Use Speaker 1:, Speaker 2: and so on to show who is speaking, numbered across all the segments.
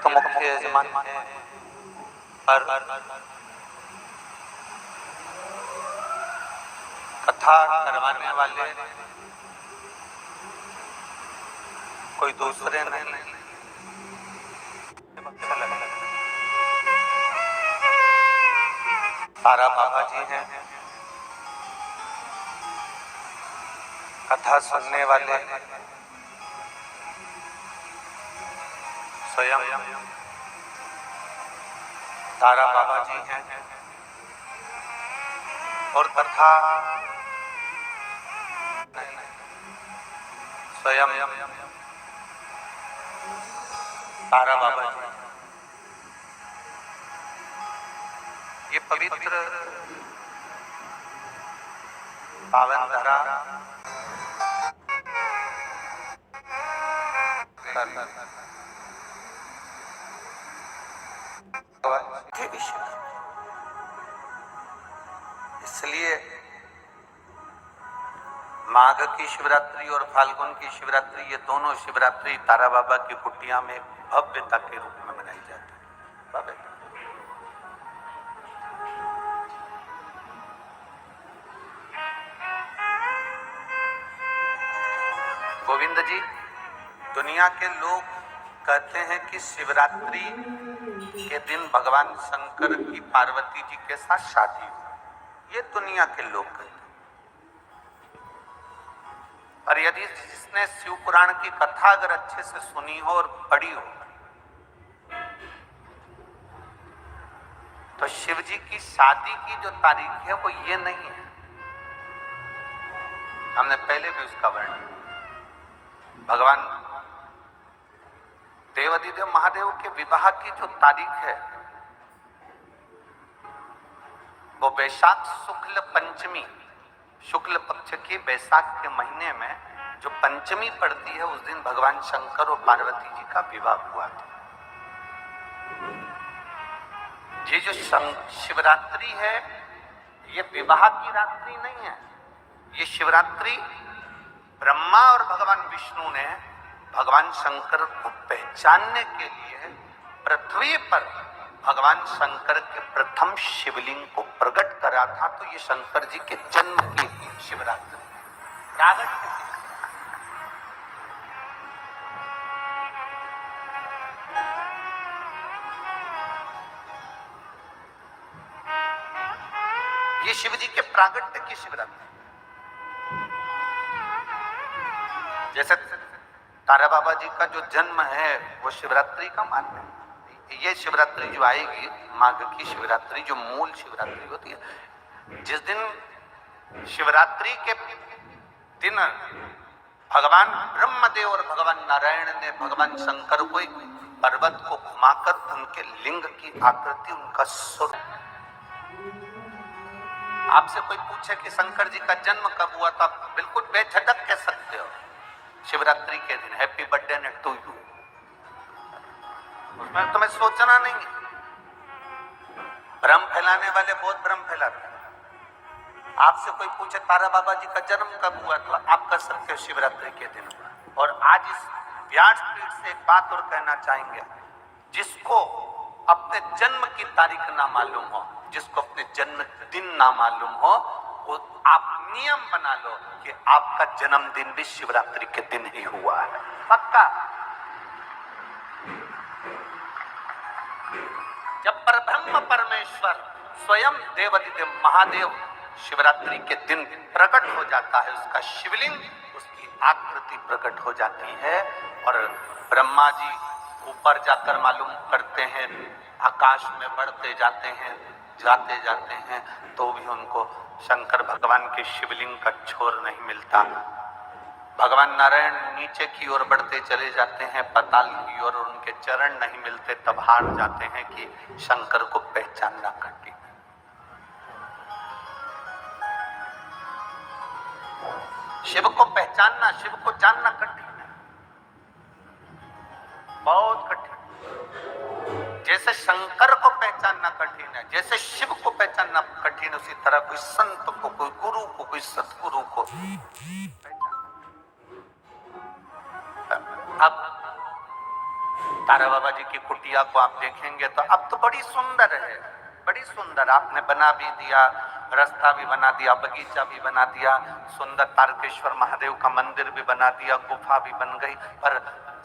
Speaker 1: तो मुख्य यजमान है, पर कथा करवाने वाले कोई दूसरे नहीं। तारा बाबा जी हैं, कथा सुनने वाले स्वयं तारा बाबा जी हैं और कथा स्वयं तारा बाबा जी। ये पवित्र पावन धरा इसलिए माघ की शिवरात्रि और फाल्गुन की शिवरात्रि, ये दोनों शिवरात्रि तारा बाबा की कुटिया में भव्यता के रूप में मनाई जाती है। गोविंद जी, दुनिया के लोग कहते हैं कि शिवरात्रि के दिन भगवान शंकर की पार्वती जी के साथ शादी हुई। ये दुनिया के लोग कहते हैं। और यदि जिसने शिव पुराण की कथा अगर अच्छे से सुनी हो और पढ़ी हो तो शिव जी की शादी की जो तारीख है वो ये नहीं है। हमने पहले भी उसका वर्णन, भगवान देवाधिदेव महादेव के विवाह की जो तारीख है वो वैशाख शुक्ल पंचमी, शुक्ल पक्ष की वैशाख के महीने में जो पंचमी पड़ती है उस दिन भगवान शंकर और पार्वती जी का विवाह हुआ था। ये जो शिवरात्रि है ये विवाह की रात्रि नहीं है। ये शिवरात्रि ब्रह्मा और भगवान विष्णु ने भगवान शंकर को पहचानने के लिए पृथ्वी पर भगवान शंकर के प्रथम शिवलिंग को प्रकट करा था। तो ये शंकर जी के जन्म की शिवरात्रि प्रागट्य की। ये शिव जी के प्रागट्य की शिवरात्रि। जैसे तारा बाबा जी का जो जन्म है वो शिवरात्रि का मान है। ये शिवरात्रि जो आएगी माघ की शिवरात्रि, जो मूल शिवरात्रि होती है, जिस दिन शिवरात्रि के दिन भगवान ब्रह्मदेव और भगवान नारायण ने भगवान शंकर को एक पर्वत को घुमाकर उनके लिंग की आकृति, उनका स्वरूप। आपसे कोई पूछे कि शंकर जी का जन्म कब हुआ था, बिल्कुल बेझिझक कह सकते हो शिवरात्रि के दिन, हैप्पी बर्थडे टू यू। उसमें तुम्हें सोचना नहीं है। भ्रम फैलाने वाले बहुत भ्रम फैलाते हैं। आपसे कोई पूछे तारा बाबा जी का जन्म कब हुआ तो आप कह सकते हो शिवरात्रि के दिन। और आज इस व्यासपीठ से एक बात और कहना चाहेंगे, जिसको अपने जन्म की तारीख ना मालूम हो, जिसको अपने जन्म दिन ना मालूम हो, वो आप नियम बना लो कि आपका जन्मदिन भी शिवरात्रि के दिन ही हुआ है, पक्का। जब परब्रह्म परमेश्वर स्वयं देवाधिदेव महादेव शिवरात्रि के दिन प्रकट हो जाता है, उसका शिवलिंग, उसकी आकृति प्रकट हो जाती है। और ब्रह्मा जी ऊपर जाकर मालूम करते हैं, आकाश में बढ़ते जाते हैं, जाते हैं, तो भी उनको शंकर भगवान के शिवलिंग का छोर नहीं मिलता। भगवान नारायण नीचे की ओर बढ़ते चले जाते हैं, पाताल की ओर, उनके चरण नहीं मिलते, तब हार जाते हैं कि शंकर को पहचानना कठिन। शिव को पहचानना, शिव को जानना कठिन है, बहुत कठिन। जैसे शंकर को पहचानना कठिन है, जैसे शिव को पहचानना कठिन, उसी तरह कोई संत को, कोई गुरु को, कोई सतगुरु को अब तारा बाबा जी की कुटिया को आप देखेंगे तो अब तो बड़ी सुंदर है, बड़ी सुंदर। आपने बना भी दिया, रास्ता भी बना दिया, बगीचा भी बना दिया, सुंदर तारकेश्वर महादेव का मंदिर भी बना दिया, गुफा भी बन गई। पर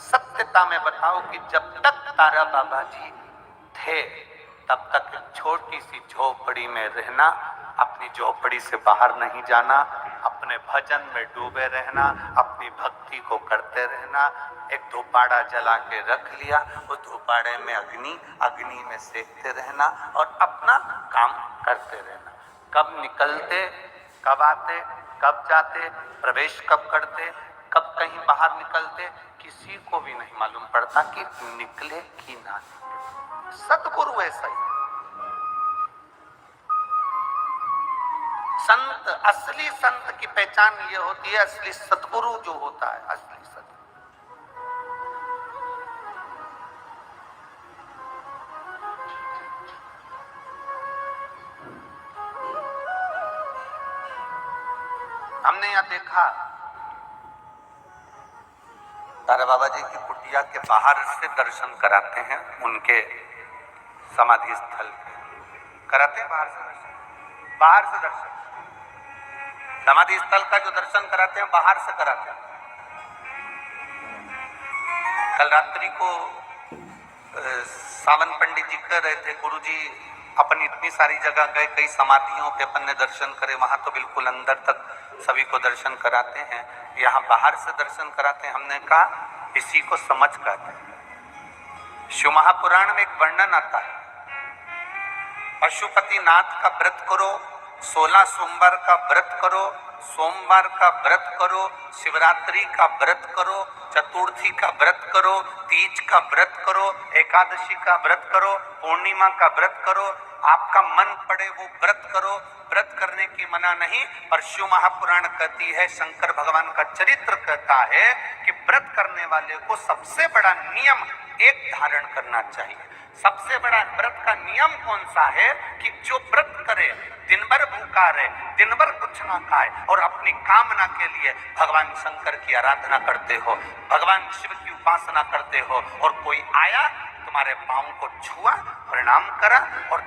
Speaker 1: सत्यता में बताओ कि जब तक तारा बाबा जी थे तब तक छोटी सी झोपड़ी में रहना, अपनी झोपड़ी से बाहर नहीं जाना, अपने भजन में डूबे रहना, अपनी भक्ति को करते रहना। एक धूपाड़ा जला के रख लिया, उस धूपाड़े में अग्नि में सेकते रहना और अपना काम करते रहना। कब निकलते, कब आते, कब जाते, प्रवेश कब करते, कब कहीं बाहर निकलते, किसी को भी नहीं मालूम पड़ता कि निकले कि ना निकले। सतगुरु ऐसा ही। संत, असली संत की पहचान ये होती है, असली सतगुरु जो होता है, असली सतगुरु। हमने यहां देखा तारा बाबा जी की कुटिया के बाहर से दर्शन कराते हैं, उनके समाधि स्थल कराते हैं, बाहर से दर्शन, समाधि स्थल का जो दर्शन कराते हैं बाहर से कराते हैं। कल रात्रि को सावन पंडित जी कह रहे थे, गुरुजी अपन इतनी सारी जगह गए, कई समाधियों के अपन ने दर्शन करे, वहां तो बिल्कुल अंदर तक सभी को दर्शन कराते हैं, यहाँ बाहर से दर्शन कराते हैं। हमने कहा इसी को समझ कहते हैं। शिव महापुराण में एक वर्णन आता है, पशुपति नाथ का व्रत करो, 16 सोमवार का व्रत करो, सोमवार का व्रत करो, शिवरात्रि का व्रत करो, चतुर्थी का व्रत करो, तीज का व्रत करो, एकादशी का व्रत करो, पूर्णिमा का व्रत करो, आपका मन पड़े वो व्रत करो। व्रत करने की मना नहीं, पर शिव महापुराण कहती है, शंकर भगवान का चरित्र कहता है कि व्रत करने वाले को सबसे बड़ा नियम एक धारण करना चाहिए। सबसे बड़ा व्रत का नियम कौन सा है कि जो व्रत करे, दिन भर भूखा रहे, दिन भर कुछ ना खाए और अपनी कामना के लिए भगवान शंकर की आराधना करते हो, भगवान शिव की उपासना करते हो, और कोई आया तुम्हारे पांव को छुआ, प्रणाम करा, और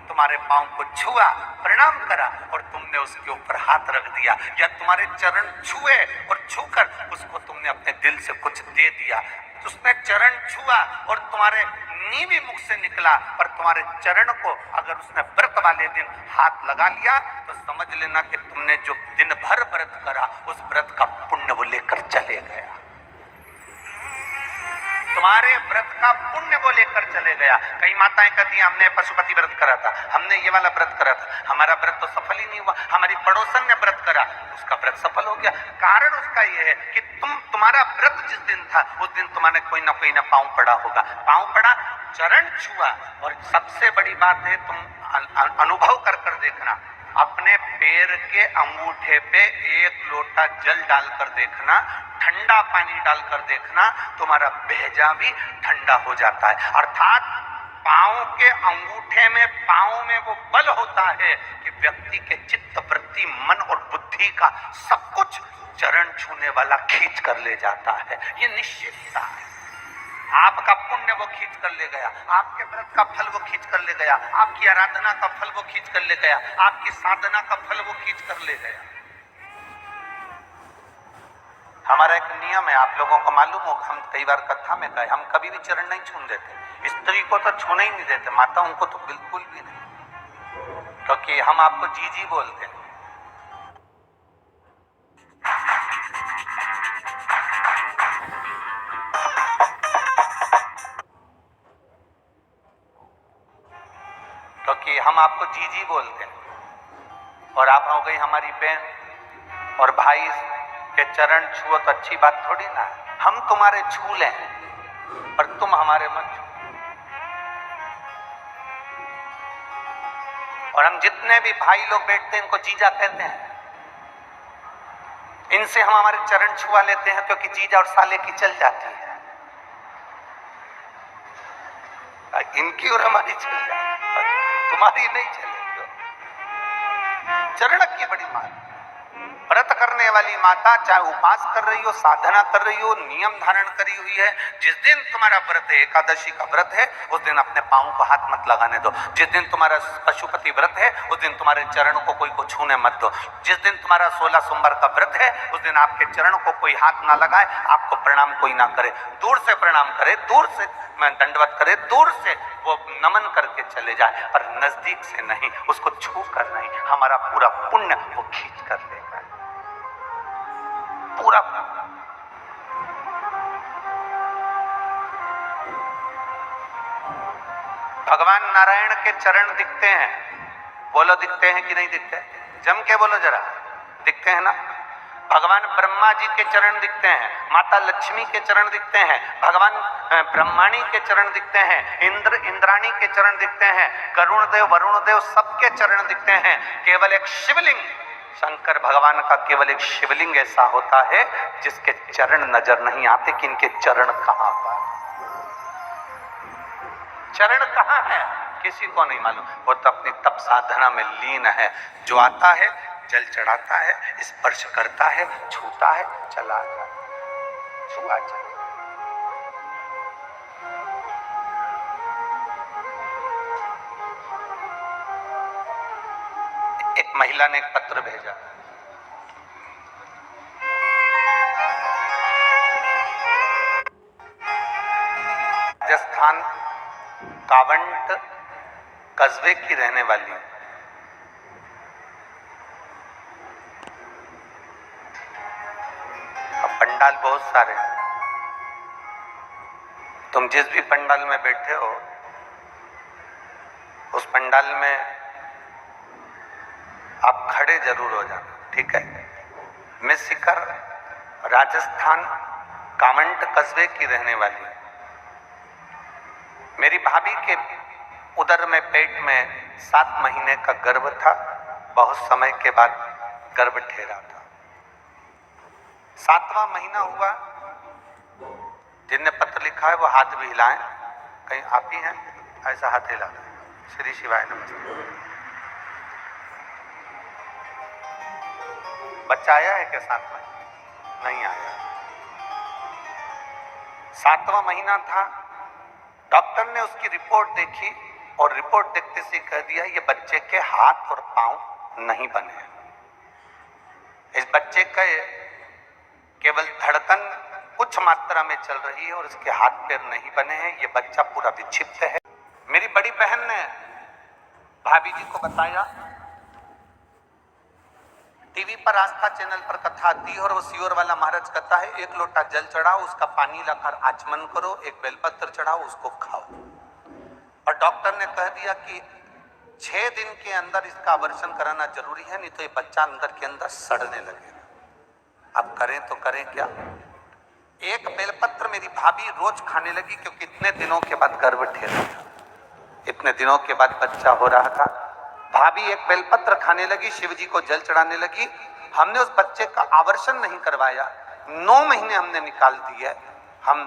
Speaker 1: तुम्हारे पांव को छुआ, प्रणाम करा, और तुमने उसके ऊपर हाथ रख दिया, या तुम्हारे चरण छुए और छूकर उसको तुमने अपने दिल से कुछ दे दिया, उसने चरण छुआ और तुम्हारे नीवी मुख से निकला, पर तुम्हारे चरण को अगर उसने व्रत वाले दिन हाथ लगा लिया तो समझ लेना कि तुमने जो दिन भर व्रत करा उस व्रत का पुण्य वो लेकर चले गया, तुम्हारे व्रत का पुण्य वो लेकर चले गया। कई माताएं कहती हैं हमने पशुपति व्रत करा था, हमने ये वाला व्रत करा था, हमारा व्रत तो सफल ही नहीं हुआ, हमारी पड़ोसन ने व्रत करा, उसका व्रत सफल हो गया। कारण उसका ये है कि तुम्हारा व्रत जिस दिन था उस दिन तुम्हारे कोई ना पांव पड़ा होगा, पांव पड़ा, चरण छुआ, और सबसे बड़ी बात है तुम अनुभव कर देखना, अपने पैर के अंगूठे पे एक लोटा जल डालकर देखना, ठंडा पानी डालकर देखना, तुम्हारा भेजा भी ठंडा हो जाता है। अर्थात पांव के अंगूठे में, पांव में वो बल होता है कि व्यक्ति के चित्त, वृत्ति, मन और बुद्धि का सब कुछ चरण छूने वाला खींच कर ले जाता है। ये निश्चितता है। आपका पुण्य वो खींच कर ले गया, आपके व्रत का फल वो खींच कर ले गया, आपकी आराधना का फल वो खींच कर ले गया, आपकी साधना का फल वो खींच कर ले गया। हमारा एक नियम है, आप लोगों को मालूम होगा, हम कई बार कथा में गए, हम कभी भी चरण नहीं छूने देते, स्त्री को तो छूने ही नहीं देते, माताओं को तो बिल्कुल भी नहीं, क्योंकि हम आपको जी बोलते हैं। क्योंकि हम आपको जी बोलते हैं, और आप हो गई हमारी बहन, और भाई के चरण छुओ तो अच्छी बात थोड़ी ना है। हम तुम्हारे छू लें पर तुम हमारे मत छू। और हम जितने भी भाई लोग बैठते हैं इनको जीजा कहते हैं, इनसे हम हमारे चरण छुआ लेते हैं क्योंकि जीजा और साले की चल जाती है, इनकी और हमारी चल जाती है, तुम्हारी नहीं चलेगी। चरण की बड़ी बात, व्रत करने वाली माता चाहे उपास कर रही हो, साधना कर रही हो, नियम धारण करी हुई है, जिस दिन तुम्हारा व्रत है, एकादशी का व्रत है, उस दिन अपने पांव को हाथ मत लगाने दो। जिस दिन तुम्हारा पशुपति व्रत है, उस दिन तुम्हारे चरण को कोई को छूने मत दो। जिस दिन तुम्हारा 16 सोमवार का व्रत है, उस दिन आपके चरण को कोई हाथ ना लगाए, आपको प्रणाम कोई ना करे, दूर से प्रणाम करे, दूर से दंडवत करे, दूर से वो नमन करके चले जाए, पर नजदीक से नहीं, उसको छू कर नहीं। हमारा पूरा पुण्य वो खींच कर लेगा पूरा। भगवान नारायण के चरण दिखते हैं, बोलो दिखते हैं कि नहीं दिखते? जम के बोलो जरा, दिखते हैं ना? भगवान ब्रह्मा जी के चरण दिखते हैं, माता लक्ष्मी के चरण दिखते हैं, भगवान ब्रह्माणी के चरण दिखते हैं, इंद्र इंद्राणी के चरण दिखते हैं, करुण देव वरुण देव सबके चरण दिखते हैं। केवल एक शिवलिंग, शंकर भगवान का केवल एक शिवलिंग ऐसा होता है जिसके चरण नजर नहीं आते कि इनके चरण कहां पर, चरण कहां है किसी को नहीं मालूम। वो तो अपनी तप साधना में लीन है। जो आता है जल चढ़ाता है, स्पर्श करता है, छूता है, चला जाता, छुआ चला। एक महिला ने एक पत्र भेजा, राजस्थान कावंट कस्बे की रहने वाली, अब पंडाल बहुत सारे, तुम जिस भी पंडाल में बैठे हो उस पंडाल में आप खड़े जरूर हो जाना, ठीक है? मैं शिखर राजस्थान कावंट कस्बे की रहने वाली, मेरी भाभी के उदर में पेट में 7 महीने का गर्भ था। बहुत समय के बाद गर्भ ठहरा था। 7वां महीना हुआ, जिनने पत्र लिखा है वो हाथ भी हिलाएं, कहीं आप ही हैं ऐसा हाथ हिला दें। श्री शिवाय नमस्ते। बच्चा आया है क्या साथ में? नहीं आया। 7वां महीना था, डॉक्टर ने उसकी रिपोर्ट देखी और रिपोर्ट देखते से कह दिया ये बच्चे के हाथ और पांव नहीं बने। इस बच्चे का केवल धड़कन कुछ मात्रा में चल रही है और इसके हाथ पैर नहीं बने हैं। ये बच्चा पूरा विक्षिप्त है। मेरी बड़ी बहन ने भाभी जी को बताया, टीवी पर आस्था चैनल पर कथा आती है और वो सियोर वाला महाराज कहता है 1 लोटा जल चढ़ाओ, उसका पानी लाकर आचमन करो, 1 बेलपत्र चढ़ाओ, उसको खाओ। और डॉक्टर ने कह दिया कि 6 दिन के अंदर इसका आवर्षण कराना जरूरी है, नहीं तो ये बच्चा अंदर के अंदर सड़ने लगेगा। अब करें तो करें क्या? 1 बेलपत्र मेरी भाभी रोज खाने लगी, क्योंकि इतने दिनों के बाद गर्भ ठहरा था, इतने दिनों के बाद बच्चा हो रहा था। भाभी 1 बेलपत्र खाने लगी, शिव जी को जल चढ़ाने लगी। हमने उस बच्चे का आवर्षण नहीं करवाया, 9 महीने हमने निकाल दिए। हम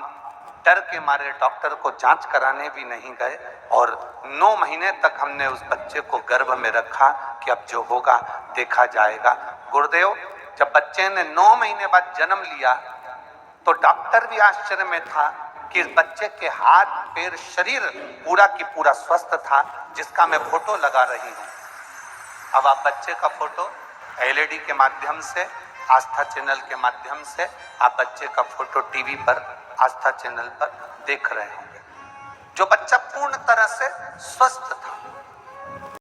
Speaker 1: डर के मारे डॉक्टर को जांच कराने भी नहीं गए और 9 महीने तक हमने उस बच्चे को गर्भ में रखा कि अब जो होगा देखा जाएगा। गुरुदेव, जब बच्चे ने 9 महीने बाद जन्म लिया तो डॉक्टर भी आश्चर्य में था कि इस बच्चे के हाथ पैर शरीर पूरा की पूरा स्वस्थ था, जिसका मैं फोटो लगा रही हूँ। अब आप बच्चे का फोटो LED के माध्यम से, आस्था चैनल के माध्यम से आप बच्चे का फोटो टीवी पर आस्था चैनल पर देख रहे होंगे। जो बच्चा पूर्ण तरह से स्वस्थ था,